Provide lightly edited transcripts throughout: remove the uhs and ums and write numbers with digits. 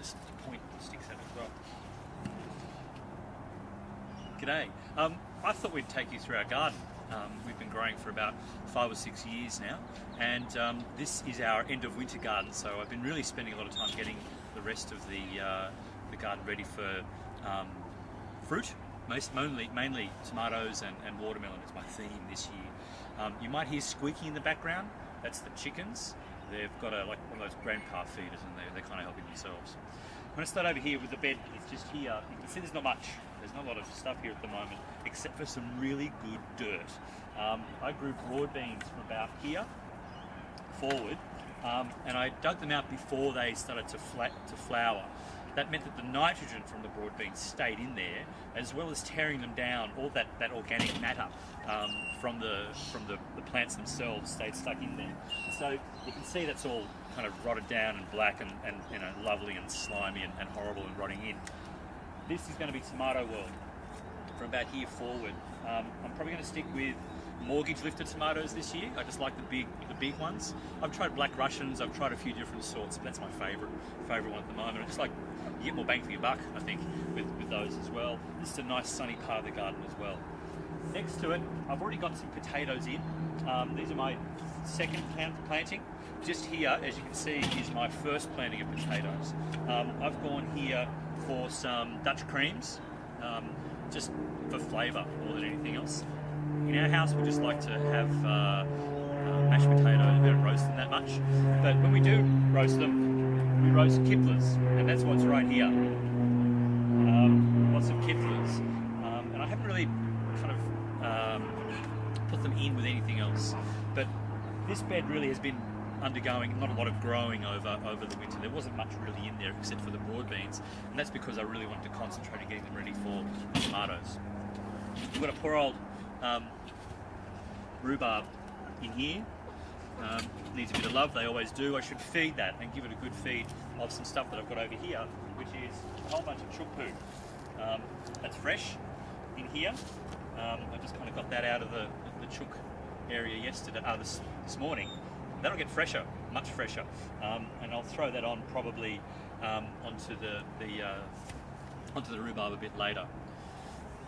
just point sticks at as well. G'day. I thought we'd take you through our garden. We've been growing for about 5 or 6 years now, and this is our end of winter garden. So I've been really spending a lot of time getting the rest of the garden ready for fruit. Mainly tomatoes and watermelon is my theme this year. You might hear squeaking in the background. That's the chickens. They've got like one of those grandpa feeders, and they're kind of helping themselves. I'm going to start over here with the bed. It's just here. You can see there's not much. There's not a lot of stuff here at the moment, except for some really good dirt. I grew broad beans from about here forward, and I dug them out before they started to flower. That meant that the nitrogen from the broad beans stayed in there, as well as tearing them down. All that organic matter from the plants themselves stayed stuck in there. So you can see that's all kind of rotted down and black and you know, lovely and slimy and horrible and rotting in. This is going to be tomato world from about here forward. I'm probably going to stick with mortgage lifted tomatoes this year. I just like the big ones. I've tried black Russians. I've tried a few different sorts, but that's my favourite one at the moment. I just like you get more bang for your buck, I think, with those as well. This is a nice sunny part of the garden as well. Next to it, I've already got some potatoes in. These are my second planting. Just here, as you can see, is my first planting of potatoes. I've gone here for some Dutch creams, just for flavour more than anything else. In our house, we just like to have mashed potatoes. We don't roast them that much, but when we do roast them, we roast Kiplers, and that's what's right here. Lots of Kiplers, and I haven't really kind of put them in with anything else. But this bed really has been undergoing not a lot of growing over the winter. There wasn't much really in there except for the broad beans, and that's because I really wanted to concentrate on getting them ready for tomatoes. We've got a poor old rhubarb in here. Needs a bit of love, they always do. I should feed that and give it a good feed of some stuff that I've got over here, which is a whole bunch of chook poo. That's fresh in here. I just kind of got that out of the chook area yesterday, this morning. That'll get fresher, much fresher, and I'll throw that on probably onto the rhubarb a bit later.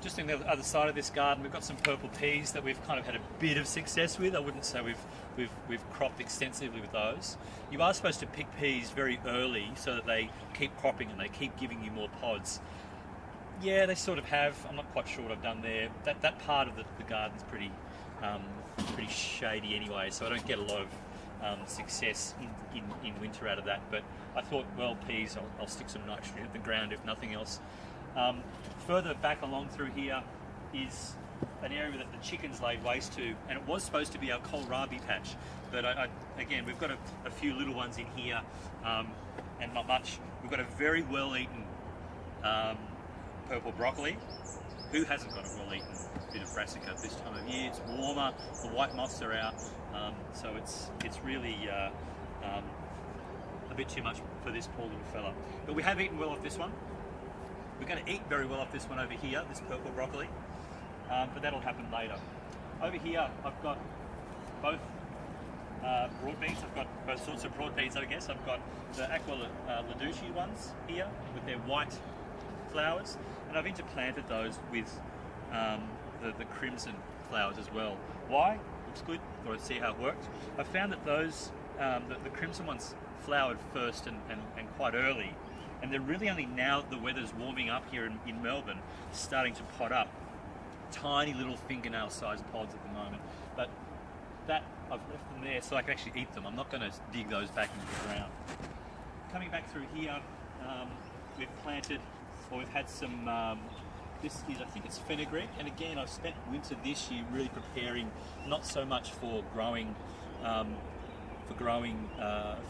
Just on the other side of this garden, we've got some purple peas that we've kind of had a bit of success with. I wouldn't say we've cropped extensively with those. You are supposed to pick peas very early so that they keep cropping and they keep giving you more pods. Yeah, they sort of have. I'm not quite sure what I've done there. That part of the garden's pretty shady anyway, so I don't get a lot of success in winter out of that. But I thought, well, peas, I'll stick some nitrogen in the ground if nothing else. Further back along through here is an area that the chickens laid waste to, and it was supposed to be our kohlrabi patch, but again, we've got a few little ones in here, and not much. We've got a very well-eaten purple broccoli. Who hasn't got a well-eaten bit of brassica at this time of year? It's warmer, the white moths are out, so it's really a bit too much for this poor little fella. But we have eaten well off this one. We're going to eat very well off this one over here, this purple broccoli, but that'll happen later. Over here, I've got both broad beans. I've got both sorts of broad beans, I guess. I've got the Aqua Laducci ones here with their white flowers, and I've interplanted those with the crimson flowers as well. Why? Looks good. Thought I'd see how it worked. I found that those, the crimson ones flowered first and quite early. And they're really only now the weather's warming up here in Melbourne, starting to pot up. Tiny little fingernail-sized pods at the moment. But that, I've left them there so I can actually eat them. I'm not going to dig those back into the ground. Coming back through here, we've planted, or we've had some, this is, I think it's fenugreek. And again, I've spent winter this year really preparing, not so much for growing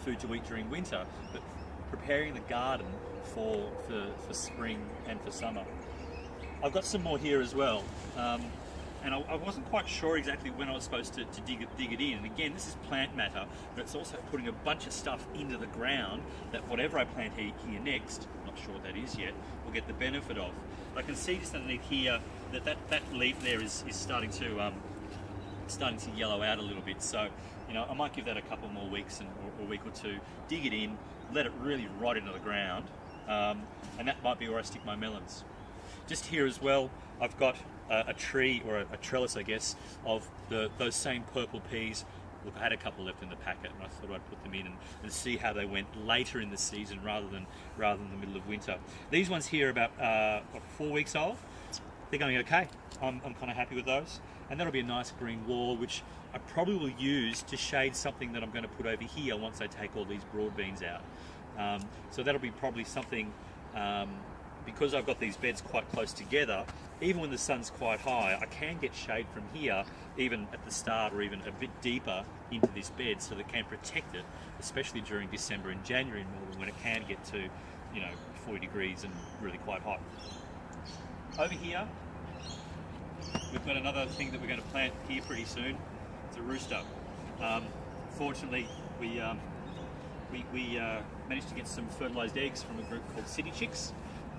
food to eat during winter, but preparing the garden for spring and for summer. I've got some more here as well, and I wasn't quite sure exactly when I was supposed to dig it in. And again, this is plant matter, but it's also putting a bunch of stuff into the ground that whatever I plant here next, not sure what that is yet, will get the benefit of. I can see just underneath here that leaf there is starting to yellow out a little bit. So, you know, I might give that a couple more weeks or a week or two, dig it in, let it really rot into the ground, and that might be where I stick my melons. Just here as well, I've got a tree, or a trellis I guess, of those same purple peas. Look, I had a couple left in the packet and I thought I'd put them in and see how they went later in the season rather than the middle of winter. These ones here are about 4 weeks old. They're going okay. I'm kind of happy with those. And that'll be a nice green wall, which I probably will use to shade something that I'm going to put over here once I take all these broad beans out. So that'll be probably something, because I've got these beds quite close together, even when the sun's quite high, I can get shade from here, even at the start or even a bit deeper into this bed, so that can protect it, especially during December and January in Melbourne, when it can get to, 40 degrees and really quite hot. Over here, we've got another thing that we're going to plant here pretty soon. It's a rooster. Fortunately, we managed to get some fertilised eggs from a group called City Chicks,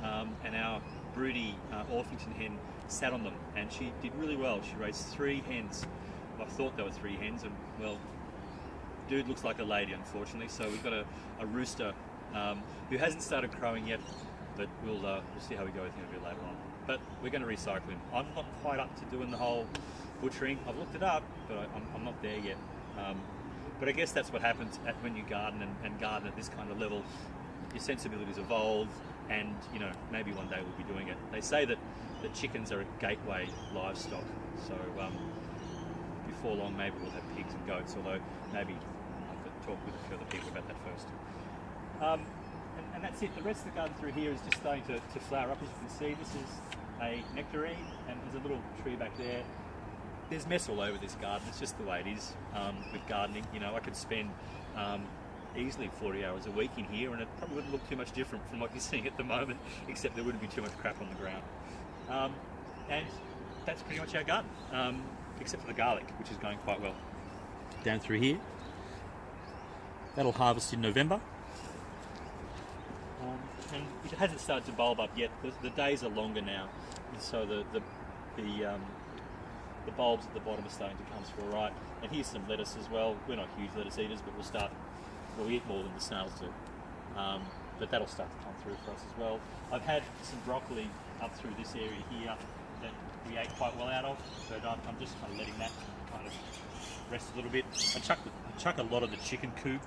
and our broody Orpington hen sat on them, and she did really well. She raised 3 hens. I thought there were 3 hens, and well, dude looks like a lady, unfortunately. So we've got a rooster who hasn't started crowing yet, but we'll see how we go with him a bit later on. But we're going to recycle him. I'm not quite up to doing the whole butchering. I've looked it up, but I'm not there yet. But I guess that's what happens when you garden and garden at this kind of level. Your sensibilities evolve, and maybe one day we'll be doing it. They say that the chickens are a gateway livestock, so before long maybe we'll have pigs and goats, although maybe I'll have to talk with a few other people about that first. And that's it. The rest of the garden through here is just starting to flower up. As you can see, this is a nectarine, and there's a little tree back there. There's mess all over this garden. It's just the way it is with gardening. I could spend easily 40 hours a week in here, and it probably wouldn't look too much different from what you're seeing at the moment, except there wouldn't be too much crap on the ground. And that's pretty much our garden, except for the garlic, which is going quite well. Down through here, that'll harvest in November. And it hasn't started to bulb up yet. The days are longer now, and so the bulbs at the bottom are starting to come through all right. And here's some lettuce as well. We're not huge lettuce eaters, but we eat more than the snails do. But that'll start to come through for us as well. I've had some broccoli up through this area here that we ate quite well out of, but I'm just kind of letting that kind of rest a little bit. I chuck a lot of the chicken coop,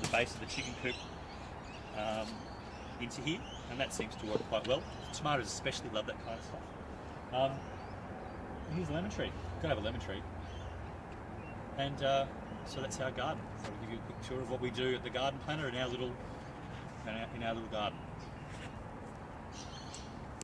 the base of the chicken coop, into here, and that seems to work quite well. Tomatoes especially love that kind of stuff. Here's a lemon tree. Gotta have a lemon tree. And so that's our garden. So I'll give you a quick tour of what we do at the Garden Planner in our little garden.